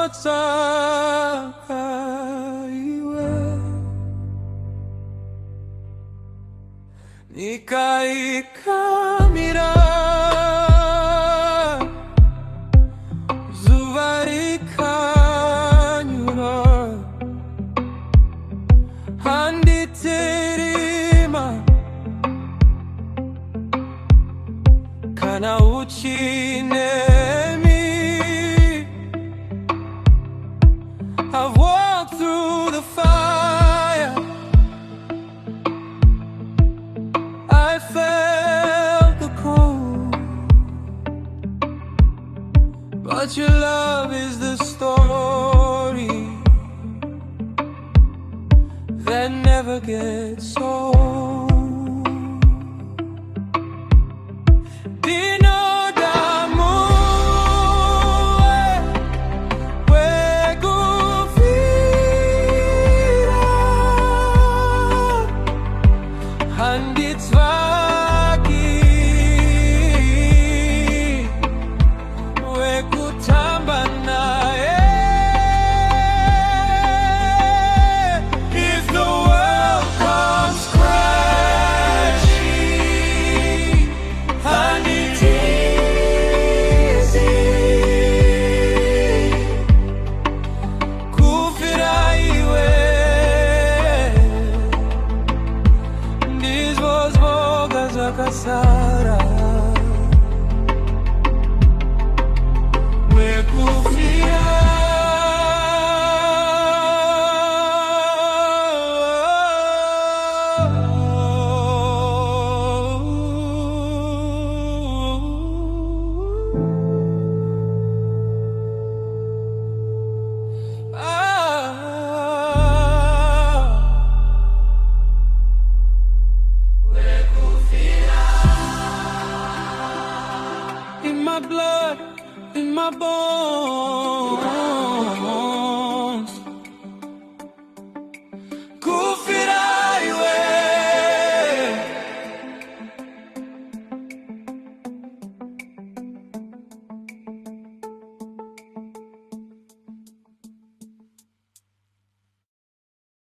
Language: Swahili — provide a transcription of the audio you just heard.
unotsvaka iwe. Nyika ikamira, zuva rikanyura, handiterima kana uchinemi. I've walked through the fire, I felt the cold, but your love is the story that never gets old. Ndinoda mumwe, wekufira, Handitsvaki, wekutamba naye. If the world comes crashing, Handitsvaki, Kufira Iwe, ndizvozvoga zvakasara. Wekufira, in my blood, in my bones.